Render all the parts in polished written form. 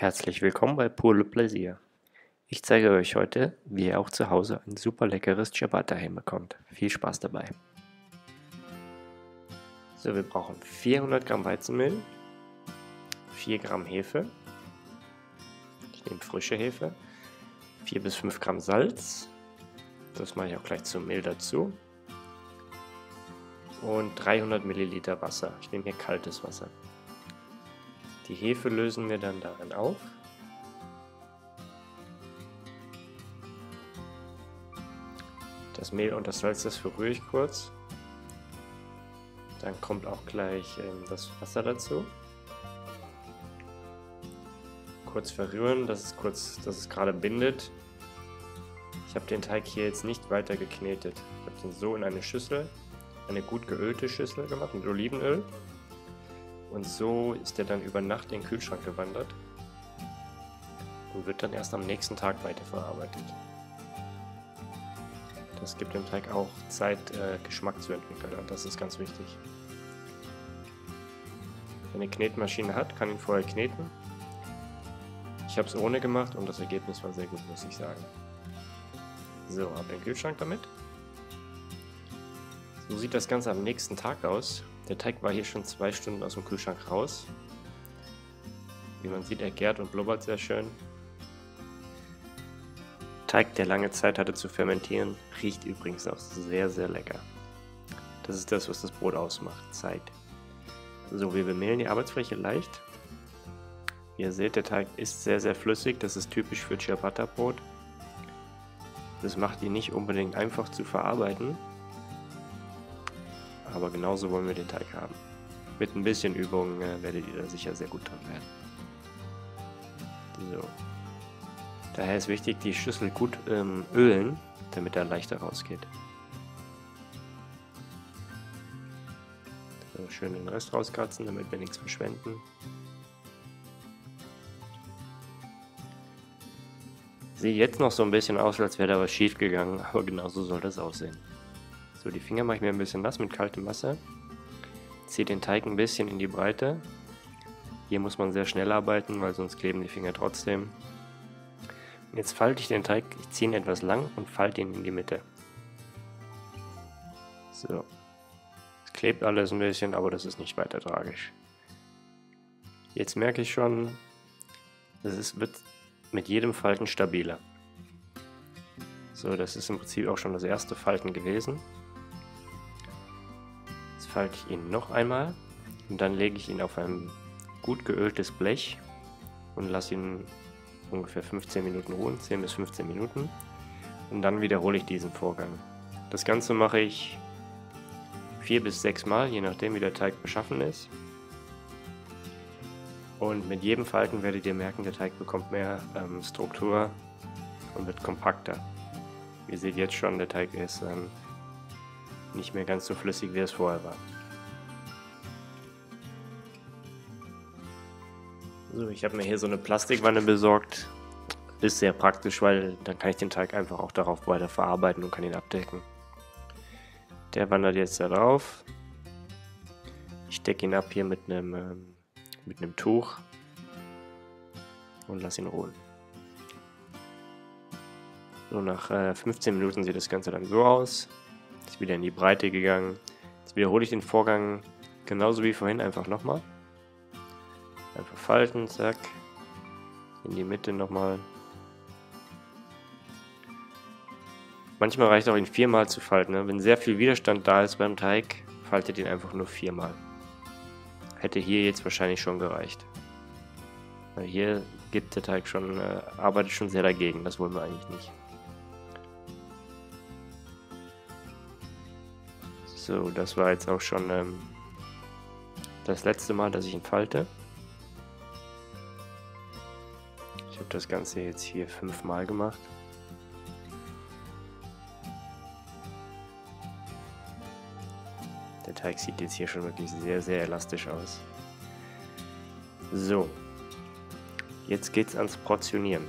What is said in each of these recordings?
Herzlich willkommen bei Pour le Plaisir. Ich zeige euch heute, wie ihr auch zu Hause ein super leckeres Ciabatta hinbekommt. Viel Spaß dabei. So, wir brauchen 400 Gramm Weizenmehl, 4 Gramm Hefe, ich nehme frische Hefe, 4 bis 5 Gramm Salz, das mache ich auch gleich zum Mehl dazu, und 300 Milliliter Wasser. Ich nehme hier kaltes Wasser. Die Hefe lösen wir dann darin auf. Das Mehl und das Salz, das verrühre ich kurz. Dann kommt auch gleich das Wasser dazu. Kurz verrühren, dass es gerade bindet. Ich habe den Teig hier jetzt nicht weiter geknetet. Ich habe den so in eine Schüssel, eine gut geölte Schüssel gemacht mit Olivenöl. Und so ist er dann über Nacht in den Kühlschrank gewandert und wird dann erst am nächsten Tag weiterverarbeitet. Das gibt dem Teig auch Zeit, Geschmack zu entwickeln, und das ist ganz wichtig. Wer eine Knetmaschine hat, kann ihn vorher kneten. Ich habe es ohne gemacht und das Ergebnis war sehr gut, muss ich sagen. So, ab in den Kühlschrank damit. So sieht das Ganze am nächsten Tag aus. Der Teig war hier schon 2 Stunden aus dem Kühlschrank raus. Wie man sieht, er gärt und blubbert sehr schön. Teig, der lange Zeit hatte zu fermentieren, riecht übrigens auch sehr, sehr lecker. Das ist das, was das Brot ausmacht, Zeit. So, wir bemehlen die Arbeitsfläche leicht. Wie ihr seht, der Teig ist sehr, sehr flüssig. Das ist typisch für Ciabatta-Brot. Das macht ihn nicht unbedingt einfach zu verarbeiten. Aber genauso wollen wir den Teig haben. Mit ein bisschen Übung werdet ihr da sicher sehr gut dran werden. So. Daher ist wichtig, die Schüssel gut ölen, damit er leichter rausgeht. So, schön den Rest rauskratzen, damit wir nichts verschwenden. Sieht jetzt noch so ein bisschen aus, als wäre da was schief gegangen, aber genauso soll das aussehen. So, die Finger mache ich mir ein bisschen nass mit kaltem Wasser. Ziehe den Teig ein bisschen in die Breite. Hier muss man sehr schnell arbeiten, weil sonst kleben die Finger trotzdem. Und jetzt falte ich den Teig, ich ziehe ihn etwas lang und falte ihn in die Mitte. So. Es klebt alles ein bisschen, aber das ist nicht weiter tragisch. Jetzt merke ich schon, wird mit jedem Falten stabiler. So, das ist im Prinzip auch schon das erste Falten gewesen. Jetzt falte ich ihn noch einmal und dann lege ich ihn auf ein gut geöltes Blech und lasse ihn ungefähr 15 Minuten ruhen, 10 bis 15 Minuten, und dann wiederhole ich diesen Vorgang. Das Ganze mache ich 4 bis 6 Mal, je nachdem wie der Teig beschaffen ist. Und mit jedem Falten werdet ihr merken, der Teig bekommt mehr Struktur und wird kompakter. Ihr seht jetzt schon, der Teig ist nicht mehr ganz so flüssig, wie es vorher war. So, ich habe mir hier so eine Plastikwanne besorgt. Ist sehr praktisch, weil dann kann ich den Teig einfach auch darauf weiter verarbeiten und kann ihn abdecken. Der wandert jetzt da drauf. Ich decke ihn ab hier mit einem Tuch und lasse ihn ruhen. So, nach 15 Minuten sieht das Ganze dann so aus. Ist wieder in die Breite gegangen. Jetzt wiederhole ich den Vorgang genauso wie vorhin, einfach nochmal. Einfach falten, zack. In die Mitte nochmal. Manchmal reicht auch, ihn 4-mal zu falten. Ne? Wenn sehr viel Widerstand da ist beim Teig, faltet ihn einfach nur 4-mal. Hätte hier jetzt wahrscheinlich schon gereicht. Weil hier gibt der Teig schon, arbeitet schon sehr dagegen. Das wollen wir eigentlich nicht. So, das war jetzt auch schon das letzte Mal, dass ich ihn falte. Ich habe das Ganze jetzt hier 5-mal gemacht. Der Teig sieht jetzt hier schon wirklich sehr, sehr elastisch aus. So, jetzt geht's ans Portionieren.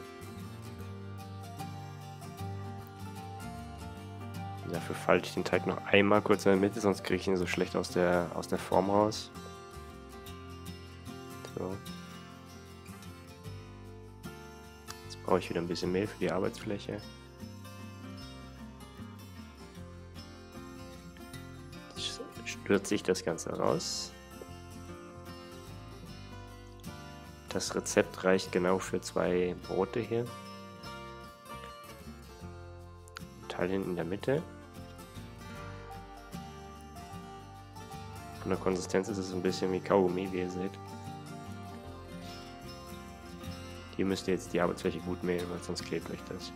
Dafür falte ich den Teig noch einmal kurz in der Mitte, sonst kriege ich ihn so schlecht aus der Form raus. So. brauche ich wieder ein bisschen Mehl für die Arbeitsfläche. Stürze ich das Ganze raus. Das Rezept reicht genau für 2 Brote hier. Teilen in der Mitte. Von der Konsistenz ist es ein bisschen wie Kaugummi, wie ihr seht. Hier müsst ihr jetzt die Arbeitsfläche gut mehlen, weil sonst klebt euch das.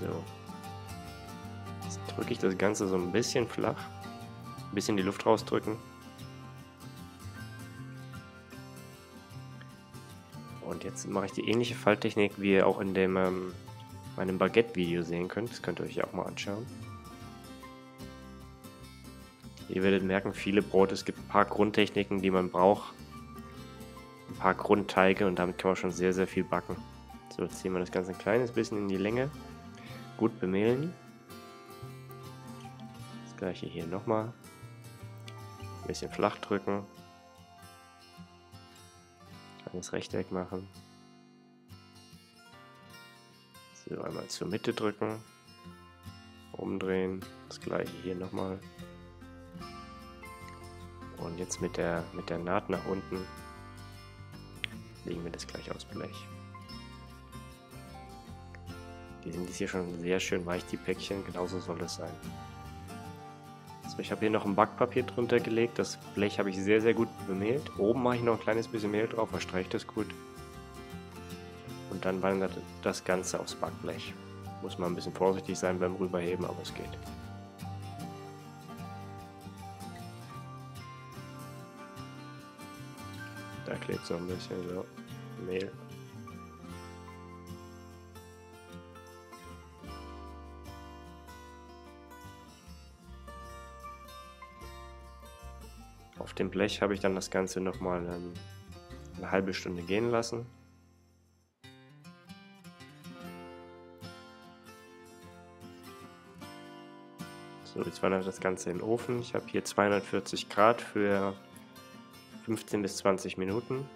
So. Jetzt drücke ich das Ganze so ein bisschen flach. Ein bisschen die Luft rausdrücken. Und jetzt mache ich die ähnliche Falttechnik, wie ihr auch in dem meinem Baguette-Video sehen könnt. Das könnt ihr euch auch mal anschauen. Ihr werdet merken, viele Brote, es gibt ein paar Grundtechniken, die man braucht. Ein paar Grundteige und damit kann man schon sehr, sehr viel backen. So, jetzt ziehen wir das Ganze ein kleines bisschen in die Länge. Gut bemehlen. Das gleiche hier nochmal. Ein bisschen flach drücken. Kleines Rechteck machen. So, einmal zur Mitte drücken. Umdrehen. Das gleiche hier nochmal. Und jetzt mit der Naht nach unten legen wir das gleich aufs Blech. Die sind hier schon sehr schön weich, die Päckchen, genauso soll es sein. So, ich habe hier noch ein Backpapier drunter gelegt, das Blech habe ich sehr, sehr gut bemehlt. Oben mache ich noch ein kleines bisschen Mehl drauf, verstreicht das gut. Und dann wandert das Ganze aufs Backblech. Muss man ein bisschen vorsichtig sein beim Rüberheben, aber es geht. Da klebt so ein bisschen so Mehl. Auf dem Blech habe ich dann das Ganze nochmal eine halbe Stunde gehen lassen. So, jetzt wandert das Ganze in den Ofen. Ich habe hier 240 Grad für 15 bis 20 Minuten.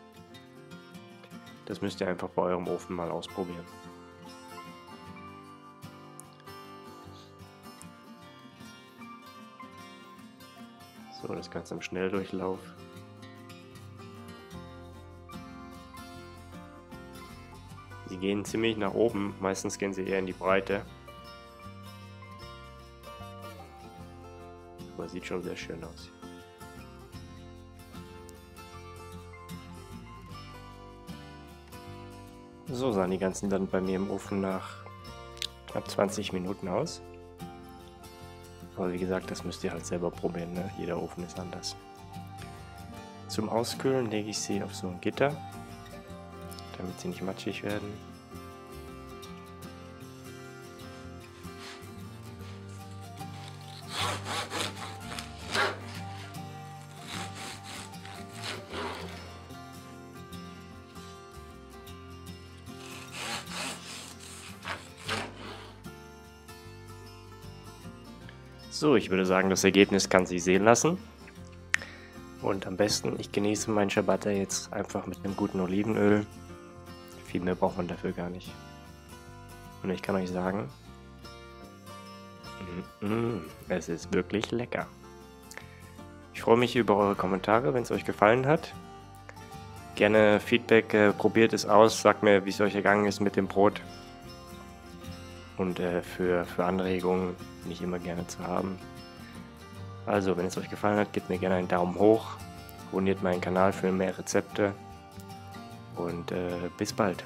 Das müsst ihr einfach bei eurem Ofen mal ausprobieren. So, das Ganze im Schnelldurchlauf. Sie gehen ziemlich nach oben, meistens gehen sie eher in die Breite. Aber sieht schon sehr schön aus. So sahen die ganzen dann bei mir im Ofen nach knapp 20 Minuten aus. Aber wie gesagt, das müsst ihr halt selber probieren, ne? Jeder Ofen ist anders. Zum Auskühlen lege ich sie auf so ein Gitter, damit sie nicht matschig werden. So, ich würde sagen, das Ergebnis kann sich sehen lassen. Und am besten, ich genieße meinen Ciabatta jetzt einfach mit einem guten Olivenöl. Viel mehr braucht man dafür gar nicht. Und ich kann euch sagen, es ist wirklich lecker. Ich freue mich über eure Kommentare, wenn es euch gefallen hat. Gerne Feedback, probiert es aus, sagt mir, wie es euch ergangen ist mit dem Brot. Und für Anregungen bin ich immer gerne zu haben. Also, wenn es euch gefallen hat, gebt mir gerne einen Daumen hoch, abonniert meinen Kanal für mehr Rezepte und bis bald.